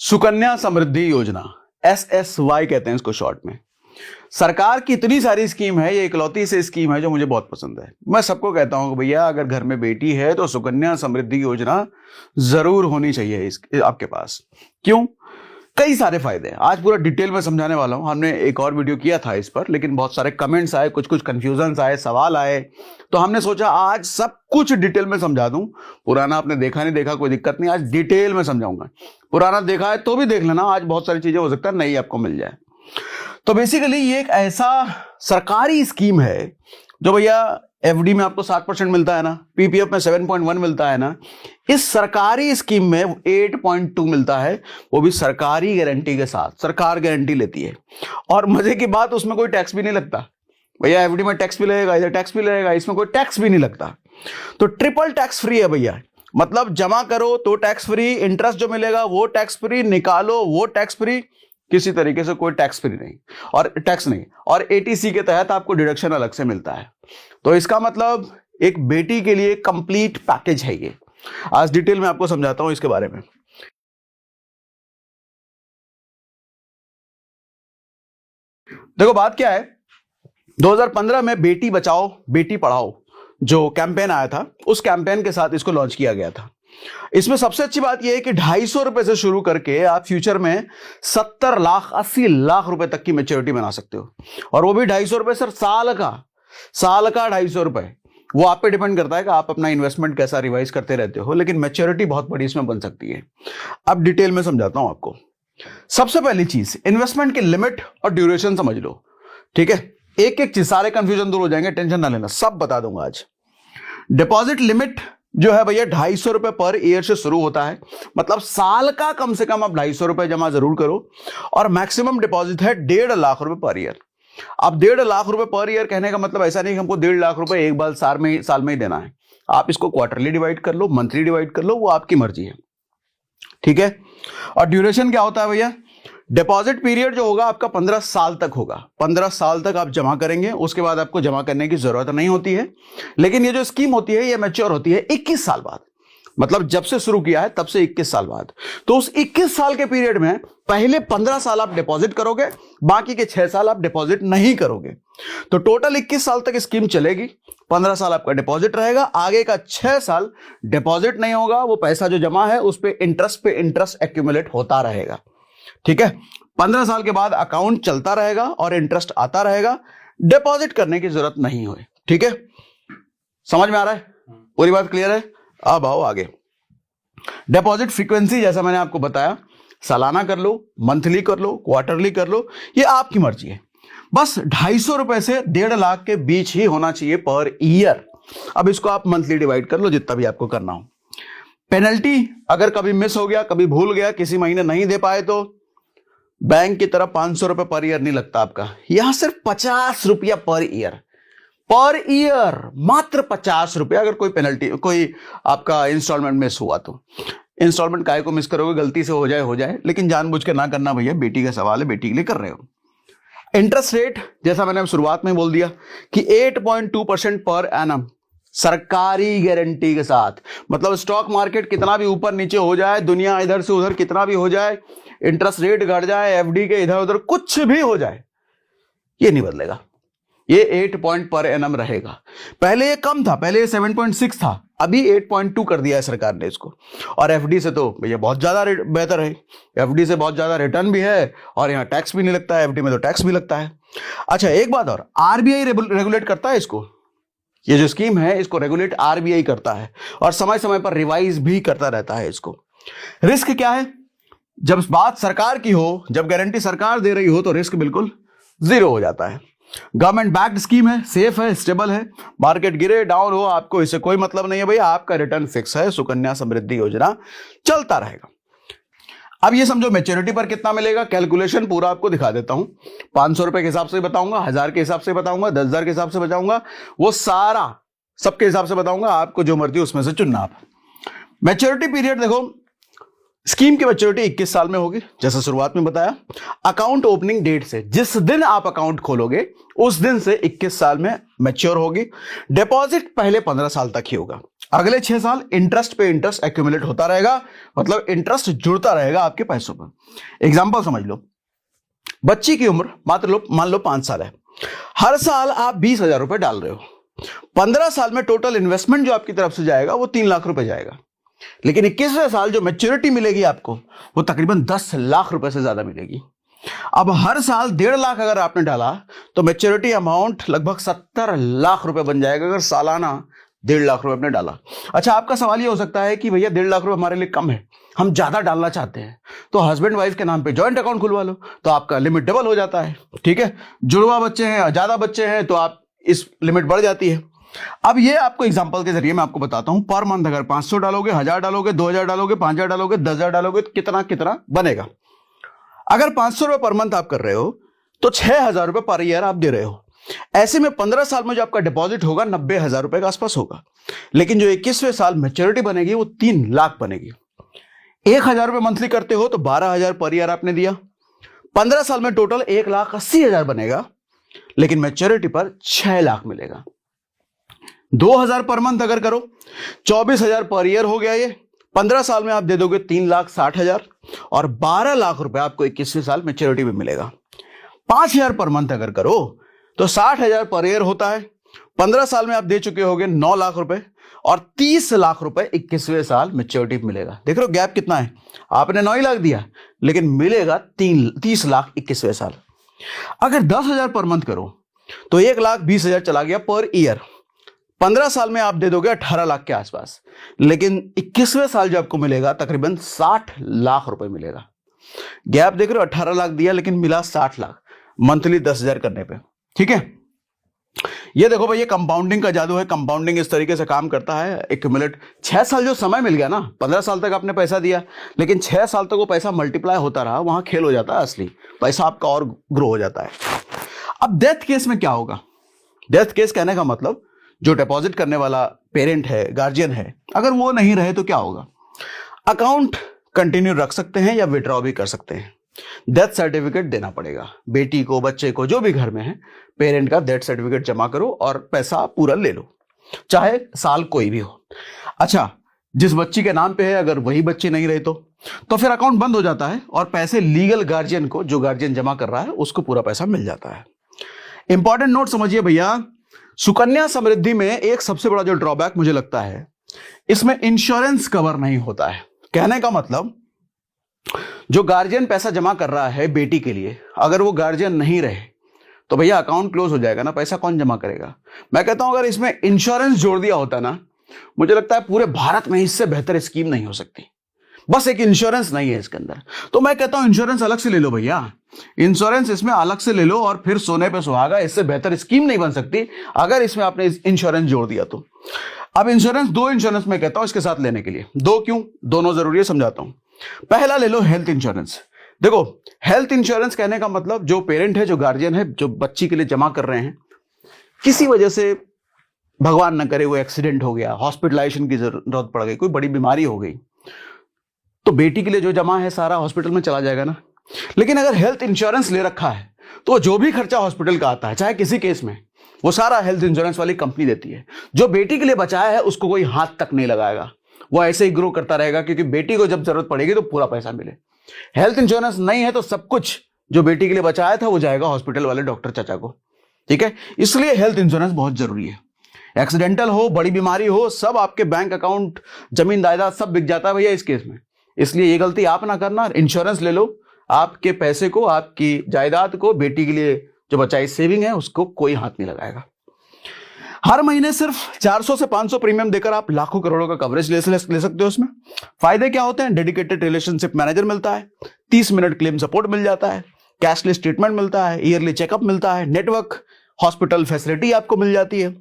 सुकन्या समृद्धि योजना, SSY कहते हैं इसको शॉर्ट में। सरकार की इतनी सारी स्कीम है, ये इकलौती से स्कीम है जो मुझे बहुत पसंद है। मैं सबको कहता हूं कि भैया अगर घर में बेटी है तो सुकन्या समृद्धि योजना जरूर होनी चाहिए आपके पास। क्यों? कई सारे फायदे हैं, आज पूरा डिटेल में समझाने वाला हूं। हमने एक और वीडियो किया था इस पर, लेकिन बहुत सारे कमेंट्स आए, कुछ कंफ्यूजन आए, सवाल आए, तो हमने सोचा आज सब कुछ डिटेल में समझा दूं। पुराना आपने देखा नहीं देखा कोई दिक्कत नहीं, आज डिटेल में समझाऊंगा। पुराना देखा है तो भी देख लेना, आज बहुत सारी चीजें हो सकता है नई आपको मिल जाए। तो बेसिकली ये एक ऐसा सरकारी स्कीम है जो भैया एफडी में आपको 7% मिलता है ना, पीपीएफ में 7.1 मिलता है ना, इस सरकारी स्कीम में 8.2 मिलता है, वो भी सरकारी गारंटी के साथ। सरकार गारंटी लेती है और मजे की बात उसमें कोई टैक्स भी नहीं लगता। भैया एफडी में टैक्स भी लगेगा, इधर टैक्स भी लगेगा, इसमें कोई टैक्स भी नहीं लगता। तो ट्रिपल टैक्स फ्री है भैया। मतलब जमा करो तो टैक्स फ्री, इंटरेस्ट जो मिलेगा वो टैक्स फ्री, निकालो वो टैक्स फ्री, किसी तरीके से कोई टैक्स फ्री नहीं और टैक्स नहीं। और एटीसी के तहत आपको डिडक्शन अलग से मिलता है। तो इसका मतलब एक बेटी के लिए कंप्लीट पैकेज है ये। आज डिटेल में आपको समझाता हूं इसके बारे में। देखो बात क्या है, 2015 में बेटी बचाओ बेटी पढ़ाओ जो कैंपेन आया था, उस कैंपेन के साथ इसको लॉन्च किया गया था। इसमें सबसे अच्छी बात यह है कि 250 रुपए से शुरू करके आप फ्यूचर में 70 लाख 80 लाख रुपए तक की मैच्योरिटी बना सकते हो। और वो भी 250 रुपए सर, साल का 250 रुपए। वो आप पे डिपेंड करता है कि आप अपना इन्वेस्टमेंट कैसा रिवाइज करते रहते हो, लेकिन मैच्योरिटी बहुत बड़ी इसमें बन सकती है। अब डिटेल में समझाता हूं आपको। सबसे पहली चीज, इन्वेस्टमेंट की लिमिट और ड्यूरेशन समझ लो, ठीक है। एक एक चीज, सारे कंफ्यूजन दूर हो जाएंगे, टेंशन ना लेना, सब बता दूंगा आज। डिपॉजिट लिमिट जो है भैया 250 रुपए पर ईयर से शुरू होता है। मतलब साल का कम से कम आप 250 रुपए जमा जरूर करो। और मैक्सिमम डिपॉजिट है 1.5 लाख रुपए पर ईयर। अब 1.5 लाख रुपए पर ईयर कहने का मतलब ऐसा नहीं कि हमको 1.5 लाख रुपए एक बार साल में ही देना है। आप इसको क्वार्टरली डिवाइड कर लो, मंथली डिवाइड कर लो, वो आपकी मर्जी है, ठीक है। और ड्यूरेशन क्या होता है भैया? डिपॉजिट पीरियड जो होगा आपका 15 साल तक होगा। 15 साल तक आप जमा करेंगे, उसके बाद आपको जमा करने की जरूरत नहीं होती है। लेकिन ये जो स्कीम होती है ये मैच्योर होती है 21 साल बाद। मतलब जब से शुरू किया है तब से 21 साल बाद। तो उस 21 साल के पीरियड में पहले 15 साल आप डिपॉजिट करोगे, बाकी के 6 साल आप डिपॉजिट नहीं करोगे। तो टोटल 21 साल तक स्कीम चलेगी। 15 साल आपका डिपॉजिट रहेगा, आगे का 6 साल डिपॉजिट नहीं होगा। वो पैसा जो जमा है उस पे इंटरेस्ट एक्यूमुलेट होता रहेगा, ठीक है। 15 साल के बाद अकाउंट चलता रहेगा और इंटरेस्ट आता रहेगा। डिपॉजिट करने की जरूरत नहीं होए, ठीक है। समझ में आ रहा है? पूरी बात क्लियर है? अब आओ आगे। डिपॉजिट फ्रीक्वेंसी जैसा मैंने आपको बताया, सालाना कर लो, मंथली कर लो, क्वार्टरली कर लो, ये आपकी मर्जी है। बस 250 रुपए से 1.5 लाख के बीच ही होना चाहिए पर ईयर। अब इसको आप मंथली डिवाइड कर लो, जितना भी आपको करना हो। पेनल्टी अगर कभी मिस हो गया, कभी भूल गया, किसी महीने नहीं दे पाए तो बैंक की तरफ 500 रुपए पर ईयर नहीं लगता आपका। यहां सिर्फ 50 रुपया पर ईयर, मात्र 50 रुपया। अगर कोई पेनल्टी, कोई आपका इंस्टॉलमेंट मिस हुआ तो इंस्टॉलमेंट काहे को मिस करोगे? गलती से हो जाए, लेकिन जानबूझ के ना करना भैया, बेटी का सवाल है, बेटी के लिए कर रहे हो। इंटरेस्ट रेट जैसा मैंने शुरुआत में बोल दिया कि 8.2% पर एनम, सरकारी गारंटी के साथ। मतलब स्टॉक मार्केट कितना भी ऊपर नीचे हो जाए, दुनिया इधर से उधर कितना भी हो जाए, इंटरेस्ट रेट घट जाए, एफडी के इधर उधर कुछ भी हो जाए, ये नहीं बदलेगा। ये 8 पॉइंट पर एनम रहेगा। पहले ये कम था, पहले ये 7.6 था, अभी 8.2 कर दिया है सरकार ने इसको। और एफडी से तो भैया बहुत ज्यादा बेहतर है। एफडी से बहुत ज्यादा रिटर्न भी है और यहां टैक्स भी नहीं लगता है, एफडी में तो टैक्स भी लगता है। अच्छा एक बात और, आरबीआई रेगुलेट करता है इसको। ये जो स्कीम है इसको रेगुलेट आरबीआई करता है और समय समय पर रिवाइज भी करता रहता है इसको। रिस्क क्या है? जब बात सरकार की हो, जब गारंटी सरकार दे रही हो तो रिस्क बिल्कुल जीरो हो जाता है। गवर्नमेंट बैक्ड स्कीम है, सेफ है, स्टेबल है। मार्केट गिरे डाउन हो, आपको इससे कोई मतलब नहीं है भैया, आपका रिटर्न फिक्स है। सुकन्या समृद्धि योजना चलता रहेगा। अब ये समझो मैच्योरिटी पर कितना मिलेगा, कैलकुलेशन पूरा आपको दिखा देता हूं। 500 रुपए के हिसाब से बताऊंगा, 1000 के हिसाब से बताऊंगा, 10,000 के हिसाब से बताऊंगा, वो सारा सबके हिसाब से बताऊंगा। आपको जो मर्जी उसमें से चुनना आप। मैच्योरिटी पीरियड देखो, स्कीम की मैच्योरिटी 21 साल में होगी, जैसा शुरुआत में बताया। अकाउंट ओपनिंग डेट से, जिस दिन आप अकाउंट खोलोगे उस दिन से 21 साल में मैच्योर होगी। डिपॉजिट पहले 15 साल तक ही होगा। अगले 6 साल इंटरेस्ट पे इंटरेस्ट एक्यूमुलेट होता रहेगा, मतलब इंटरेस्ट जुड़ता रहेगा आपके पैसों पर। एग्जांपल समझ लो, बच्ची की उम्र मान लो 5 साल है, हर साल आप 20,000 रुपए डाल रहे हो, 15 साल में टोटल इन्वेस्टमेंट जो आपकी तरफ से जाएगा वो 3 लाख रुपए जाएगा। लेकिन 21वें साल जो मैच्योरिटी मिलेगी आपको वो तकरीबन 10 लाख रुपए से ज्यादा मिलेगी। अब हर साल 1.5 लाख अगर आपने डाला तो मैच्योरिटी अमाउंट लगभग 70 लाख रुपए बन जाएगा, अगर सालाना 1.5 लाख रुपए आपने डाला। अच्छा, आपका सवाल ये हो सकता है कि भैया 1.5 लाख रुपए हमारे लिए कम है, हम ज्यादा डालना चाहते हैं, तो हस्बैंड वाइफ के नाम पे जॉइंट अकाउंट खुलवा लो, तो आपका लिमिट डबल हो जाता है। ठीक है, जुड़वा बच्चे हैं, ज्यादा बच्चे हैं तो आप इस लिमिट बढ़ जाती है। अब ये आपको एग्जांपल के जरिए मैं आपको बताता हूं, पर मंथ अगर 500 डालोगे, 1000 डालोगे, 2000 डालोगे, 5000 डालोगे, 10,000 डालोगे, कितना कितना बनेगा। अगर 500 रुपए पर मंथ आप कर रहे हो तो 6,000 रुपए पर ईयर आप दे रहे हो। ऐसे में 15 साल में जो आपका डिपॉजिट होगा 90,000 रुपए के आसपास होगा। लेकिन जो 21वें साल मैच्योरिटी बनेगी वो 3 लाख बनेगी। 1,000 रुपए मंथली करते हो तो 12,000 पर ईयर आपने दिया, 15 साल में टोटल 1,80,000 बनेगा, लेकिन मैच्योरिटी पर 6 लाख मिलेगा। 2,000 पर मंथ अगर करो 24,000 पर ईयर हो गया ये, 15 साल में आप दे दोगे 3,60,000 और 12 लाख रुपए आपको 21वें साल मैच्योरिटी में मिलेगा। 5,000 पर मंथ अगर करो तो 60,000 पर ईयर होता है, 15 साल में आप दे चुके होगे 9 लाख रुपए और 30 लाख रुपए 21वें साल मैच्योरिटी मिलेगा। देख रहे हो गैप कितना है, आपने 9 लाख दिया लेकिन मिलेगा 30 लाख 21वें साल। अगर 10,000 पर मंथ करो तो 1,20,000 चला गया पर ईयर, 15 साल में आप दे दोगे 18 लाख के आसपास, लेकिन 21वें साल जो आपको मिलेगा तकरीबन 60 लाख रुपए मिलेगा। गैप देख रहे हो, 18 लाख दिया लेकिन मिला 60 लाख मंथली 10,000 करने पे। ठीक है, ये देखो भाई, ये कंपाउंडिंग का जादू है। कंपाउंडिंग इस तरीके से काम करता है, एक्यूमुलेट 6 साल जो समय मिल गया ना, 15 साल तक आपने पैसा दिया लेकिन 6 साल तक वो पैसा मल्टीप्लाई होता रहा, वहां खेल हो जाता है असली पैसा आपका और ग्रो हो जाता है। अब डेथ केस में क्या होगा? डेथ केस कहने का मतलब जो डिपॉजिट करने वाला पेरेंट है, गार्जियन है, अगर वो नहीं रहे तो क्या होगा? अकाउंट कंटिन्यू रख सकते हैं या विड्रॉ भी कर सकते हैं। डेथ सर्टिफिकेट देना पड़ेगा बेटी को, बच्चे को, जो भी घर में है, पेरेंट का डेथ सर्टिफिकेट जमा करो और पैसा पूरा ले लो, चाहे साल कोई भी हो। अच्छा, जिस बच्ची के नाम पे है अगर वही बच्ची नहीं रहे तो फिर अकाउंट बंद हो जाता है और पैसे लीगल गार्जियन को, जो गार्जियन जमा कर रहा है, उसको पूरा पैसा मिल जाता है। इंपॉर्टेंट नोट समझिए भैया, सुकन्या समृद्धि में एक सबसे बड़ा जो ड्रॉबैक मुझे लगता है, इसमें इंश्योरेंस कवर नहीं होता है। कहने का मतलब जो गार्जियन पैसा जमा कर रहा है बेटी के लिए, अगर वो गार्जियन नहीं रहे तो भैया अकाउंट क्लोज हो जाएगा ना, पैसा कौन जमा करेगा? मैं कहता हूं अगर इसमें इंश्योरेंस जोड़ दिया होता ना, मुझे लगता है पूरे भारत में इससे बेहतर स्कीम नहीं हो सकती। बस एक इंश्योरेंस नहीं है इसके अंदर, तो मैं कहता हूं इंश्योरेंस अलग से ले लो भैया, इंश्योरेंस इसमें अलग से ले लो और फिर सोने पे सुहागा। इससे बेहतर स्कीम नहीं बन सकती अगर इसमें आपने इंश्योरेंस जोड़ दिया तो। अब इंश्योरेंस, 2 इंश्योरेंस मैं कहता हूं इसके साथ लेने के लिए। 2 क्यों? दोनों जरूरी है, समझाता हूं। पहला ले लो हेल्थ इंश्योरेंस। देखो, हेल्थ इंश्योरेंस कहने का मतलब जो पेरेंट है, जो गार्जियन है, जो बच्ची के लिए जमा कर रहे हैं, किसी वजह से भगवान न करे वो एक्सीडेंट हो गया, हॉस्पिटलाइजेशन की जरूरत पड़ गई, कोई बड़ी बीमारी हो गई, तो बेटी के लिए जो जमा है सारा हॉस्पिटल में चला जाएगा ना। लेकिन अगर हेल्थ इंश्योरेंस ले रखा है तो जो भी खर्चा हॉस्पिटल का आता है, चाहे किसी केस में, वो सारा हेल्थ इंश्योरेंस वाली कंपनी देती है। जो बेटी के लिए बचाया है उसको कोई हाथ तक नहीं लगाएगा, वो ऐसे ही ग्रो करता रहेगा, क्योंकि बेटी को जब जरूरत पड़ेगी तो पूरा पैसा मिले। हेल्थ इंश्योरेंस नहीं है तो सब कुछ जो बेटी के लिए बचाया था वो जाएगा हॉस्पिटल वाले डॉक्टर चाचा को। ठीक है, इसलिए हेल्थ इंश्योरेंस बहुत जरूरी है। एक्सीडेंटल हो, बड़ी बीमारी हो, सब आपके बैंक अकाउंट, जमीन जायदाद सब बिक जाता है भैया इस केस में। इसलिए ये गलती आप ना करना, इंश्योरेंस ले लो, आपके पैसे को, आपकी जायदाद को, बेटी के लिए जो बचाई सेविंग है उसको कोई हाथ नहीं लगाएगा। हर महीने सिर्फ 400 से 500 प्रीमियम देकर आप लाखों करोड़ों का कवरेज ले सकते हो। उसमें फायदे क्या होते हैं? डेडिकेटेड रिलेशनशिप मैनेजर मिलता है, 30 मिनट क्लेम सपोर्ट मिल जाता है, कैशलेस ट्रीटमेंट मिलता है, ईयरली चेकअप मिलता है, नेटवर्क हॉस्पिटल फैसिलिटी आपको मिल जाती है।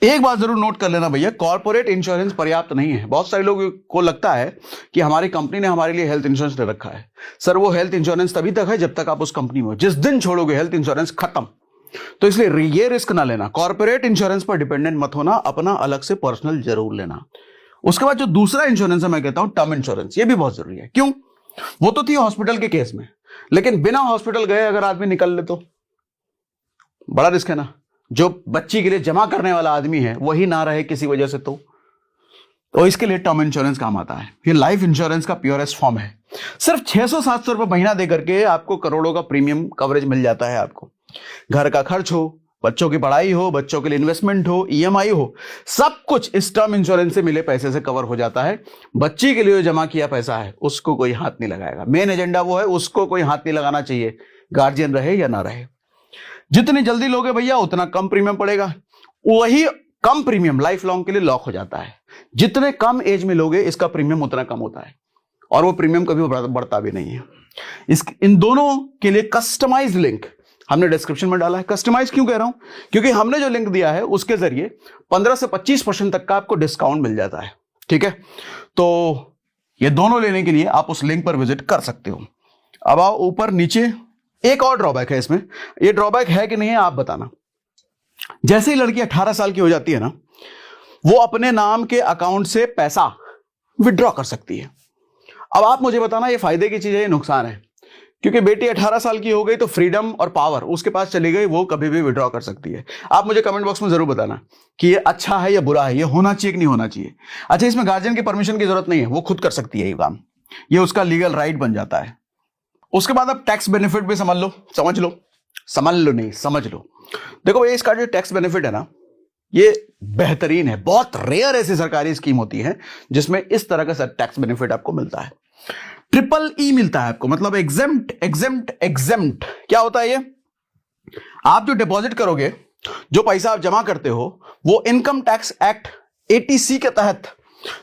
एक बात जरूर नोट कर लेना भैया, कॉर्पोरेट इंश्योरेंस पर्याप्त नहीं है। बहुत सारे लोगों को लगता है कि हमारी कंपनी ने हमारे लिए हेल्थ इंश्योरेंस ले रखा है। सर, वो हेल्थ इंश्योरेंस तभी तक है जब तक आप उस कंपनी में हो, जिस दिन छोड़ोगे हेल्थ इंश्योरेंस खत्म। तो इसलिए ये रिस्क ना लेना, कॉर्पोरेट इंश्योरेंस पर डिपेंडेंट मत होना, अपना अलग से पर्सनल जरूर लेना। उसके बाद जो दूसरा इंश्योरेंस है मैं कहता हूं टर्म इंश्योरेंस, ये भी बहुत जरूरी है। क्यों? वो तो थी हॉस्पिटल के केस में, लेकिन बिना हॉस्पिटल गए अगर आदमी निकल ले तो बड़ा रिस्क है ना। जो बच्ची के लिए जमा करने वाला आदमी है वही ना रहे किसी वजह से, तो तो इसके लिए टर्म इंश्योरेंस काम आता है। ये लाइफ इंश्योरेंस का प्योरेस्ट फॉर्म है। सिर्फ 600-700 रुपए महीना दे करके आपको करोड़ों का प्रीमियम कवरेज मिल जाता है। आपको घर का खर्च हो, बच्चों की पढ़ाई हो, बच्चों के लिए इन्वेस्टमेंट हो, ईएमआई हो, सब कुछ इस टर्म इंश्योरेंस से मिले पैसे से कवर हो जाता है। बच्ची के लिए जमा किया पैसा है उसको कोई हाथ नहीं लगाएगा। मेन एजेंडा वो है, उसको कोई हाथ नहीं लगाना चाहिए, गार्जियन रहे या ना रहे। जितनी जल्दी लोगे भैया उतना कम प्रीमियम पड़ेगा। वही कम प्रीमियम लाइफ लॉन्ग के लिए लॉक हो जाता है। जितने कम एज में लोगे इसका प्रीमियम उतना कम होता है और वो प्रीमियम कभी बढ़ता भी नहीं है। इन दोनों के लिए कस्टमाइज लिंक हमने डिस्क्रिप्शन में डाला है। कस्टमाइज क्यों कह रहा हूं? क्योंकि हमने जो लिंक दिया है उसके जरिए 15 से 25% तक का आपको डिस्काउंट मिल जाता है। ठीक है, तो ये दोनों लेने के लिए आप उस लिंक पर विजिट कर सकते हो। अब आओ ऊपर नीचे, एक और ड्रॉबैक है इसमें। ये ड्रॉबैक है कि नहीं है आप बताना। जैसे ही लड़की 18 साल की हो जाती है ना, वो अपने नाम के अकाउंट से पैसा विड्रॉ कर सकती है। अब आप मुझे बताना ये फायदे की चीज है या नुकसान है? क्योंकि बेटी 18 साल की हो गई तो फ्रीडम और पावर उसके पास चली गई, वो कभी भी विड्रॉ कर सकती है। आप मुझे कमेंट बॉक्स में जरूर बताना कि ये अच्छा है या बुरा है, ये होना चाहिए कि नहीं होना चाहिए। अच्छा, इसमें गार्जियन की परमिशन की जरूरत नहीं है, वो खुद कर सकती है ये काम, ये उसका लीगल राइट बन जाता है। उसके बाद अब टैक्स बेनिफिट भी समझ लो नहीं समझ लो। देखो ये इसका जो टैक्स बेनिफिट है ना, ये बेहतरीन है। बहुत रेयर ऐसी सरकारी स्कीम होती है जिसमें इस तरह का टैक्स बेनिफिट आपको मिलता है। ट्रिपल ई मिलता है आपको, मतलब एग्जेम्प्ट। क्या होता है ये? आप जो डिपॉजिट करोगे, जो पैसा आप जमा करते हो, वो इनकम टैक्स एक्ट 80C के तहत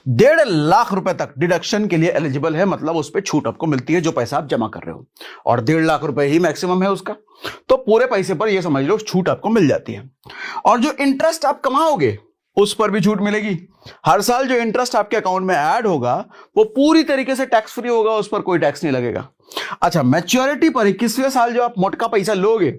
1.5 लाख रुपए तक डिडक्शन के लिए एलिजिबल है। मतलब उस पर छूट आपको मिलती है जो पैसा आप जमा कर रहे हो, और 1.5 लाख रुपए ही मैक्सिमम है उसका। तो पूरे पैसे पर ये समझ लो छूट आपको मिल जाती है। और जो इंटरेस्ट आप कमाओगे उस पर भी छूट मिलेगी। हर साल जो इंटरेस्ट आपके अकाउंट में ऐड होगा वो पूरी तरीके से टैक्स फ्री होगा, उस पर कोई टैक्स नहीं लगेगा। अच्छा, मैच्योरिटी पर 21वें साल जो आप मोटका पैसा लोगे,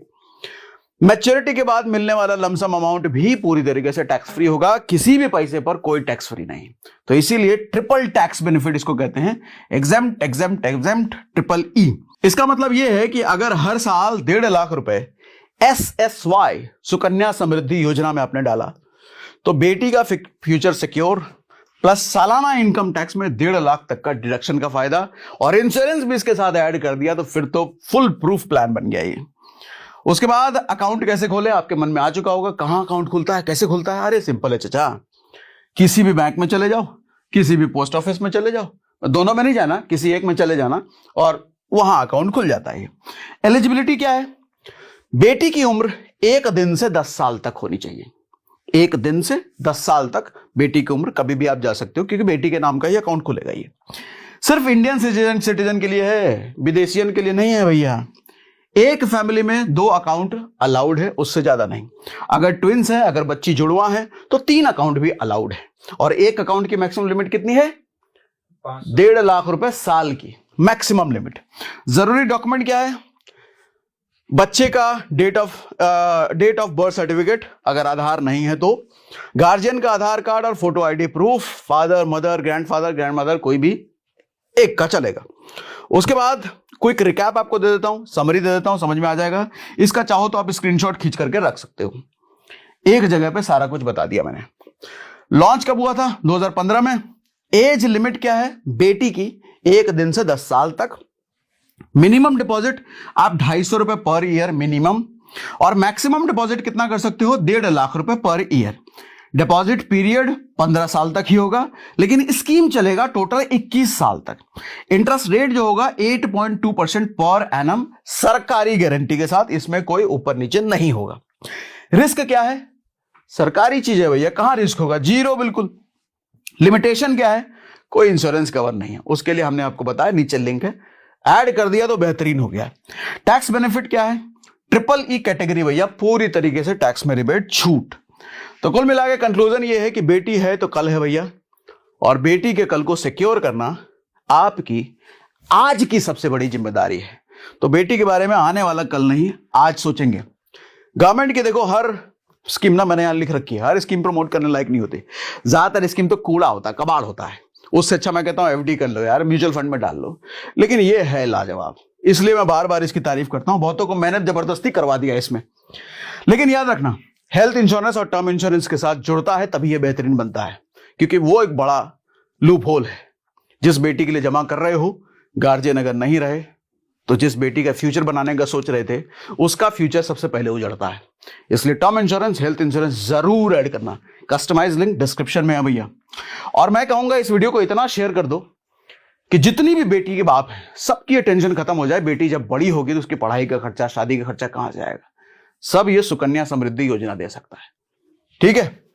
मैच्योरिटी के बाद मिलने वाला लमसम अमाउंट भी पूरी तरीके से टैक्स फ्री होगा। किसी भी पैसे पर कोई टैक्स फ्री नहीं। तो इसीलिए ट्रिपल टैक्स बेनिफिट इसको कहते हैं, एग्जेम्प्ट ट्रिपल ई। इसका मतलब यह है कि अगर हर साल 1.5 लाख रुपए SSY सुकन्या समृद्धि योजना में आपने डाला तो बेटी का फ्यूचर सिक्योर प्लस सालाना इनकम टैक्स में 1.5 लाख तक का डिडक्शन का फायदा, और इंश्योरेंस भी इसके साथ ऐड कर दिया तो फिर तो फुल प्रूफ प्लान बन गया ये। उसके बाद अकाउंट कैसे खोले, आपके मन में आ चुका होगा। कहां अकाउंट खुलता है, कैसे खुलता है? अरे सिंपल है चाचा, किसी भी बैंक में चले जाओ, किसी भी पोस्ट ऑफिस में चले जाओ, दोनों में नहीं जाना, किसी एक में चले जाना और वहां अकाउंट खुल जाता है। एलिजिबिलिटी क्या है? बेटी की उम्र 1 दिन से 10 साल तक होनी चाहिए। 1 दिन से 10 साल तक बेटी की उम्र, कभी भी आप जा सकते हो, क्योंकि बेटी के नाम का ही अकाउंट खुलेगा। ये सिर्फ इंडियन सिटीजन के लिए है, विदेशियन के लिए नहीं है भैया। एक फैमिली में 2 अकाउंट अलाउड है, उससे ज्यादा नहीं। अगर ट्विंस है, अगर बच्ची जुड़वा है तो 3 अकाउंट भी अलाउड है। और एक अकाउंट की मैक्सिमम लिमिट कितनी है? 1.5 लाख रुपए साल की मैक्सिमम लिमिट। जरूरी डॉक्यूमेंट क्या है? बच्चे का डेट ऑफ बर्थ सर्टिफिकेट, अगर आधार नहीं है तो गार्जियन का आधार कार्ड और photo ID proof, father mother grandfather grandmother कोई भी एक का चलेगा। उसके बाद क्विक रिकैप आपको दे देता हूं, समरी दे देता हूं, समझ में आ जाएगा। इसका चाहो तो आप स्क्रीनशॉट खींच करके रख सकते हो। एक जगह पे सारा कुछ बता दिया मैंने। लॉन्च कब हुआ था? 2015 में। एज लिमिट क्या है बेटी की? 1 दिन से 10 साल तक। मिनिमम डिपॉजिट आप 250 रुपए पर ईयर मिनिमम, और मैक्सिमम डिपॉजिट कितना कर सकते हो? 1.5 लाख रुपए पर ईयर। डिपॉजिट पीरियड 15 साल तक ही होगा, लेकिन स्कीम चलेगा टोटल 21 साल तक। इंटरेस्ट रेट जो होगा 8.2% पर एनम, सरकारी गारंटी के साथ, इसमें कोई ऊपर नीचे नहीं होगा। रिस्क क्या है? सरकारी चीज है भैया, कहां रिस्क होगा? 0 बिल्कुल। लिमिटेशन क्या है? कोई इंश्योरेंस कवर नहीं है। उसके लिए हमने आपको बताया, नीचे लिंक है, ऐड कर दिया तो बेहतरीन हो गया। टैक्स बेनिफिट क्या है? ट्रिपल ई कैटेगरी भैया, पूरी तरीके से टैक्स में रिबेट छूट। तो कुल मिला के कंक्लूजन ये है कि बेटी है तो कल है भैया, और बेटी के कल को सिक्योर करना आपकी आज की सबसे बड़ी जिम्मेदारी है। तो बेटी के बारे में आने वाला कल नहीं, आज सोचेंगे। गवर्नमेंट की देखो हर स्कीम ना मैंने यहां लिख रखी है, हर स्कीम प्रमोट करने लायक नहीं होती। ज्यादातर स्कीम तो कूड़ा होता है, कबाड़ होता है। उससे अच्छा मैं कहता हूं एफडी कर लो यार, म्यूचुअल फंड में डाल लो। लेकिन ये है लाजवाब, इसलिए मैं बार बार इसकी तारीफ करता हूं। बहुतों को मेहनत जबरदस्ती करवा दिया इसमें। लेकिन याद रखना, हेल्थ इंश्योरेंस और टर्म इंश्योरेंस के साथ जुड़ता है तभी यह बेहतरीन बनता है, क्योंकि वो एक बड़ा लूप होल है। जिस बेटी के लिए जमा कर रहे हो, गार्जियन अगर नहीं रहे तो जिस बेटी का फ्यूचर बनाने का सोच रहे थे उसका फ्यूचर सबसे पहले उजड़ता है। इसलिए टर्म इंश्योरेंस, हेल्थ इंश्योरेंस जरूर ऐड करना। कस्टमाइज लिंक डिस्क्रिप्शन में है भैया। और मैं कहूंगा इस वीडियो को इतना शेयर कर दो कि जितनी भी बेटी के बाप है सबकी टेंशन खत्म हो जाए। बेटी जब बड़ी होगी तो उसकी पढ़ाई का खर्चा, शादी का खर्चा कहां से आएगा? सब ये सुकन्या समृद्धि योजना दे सकता है। ठीक है।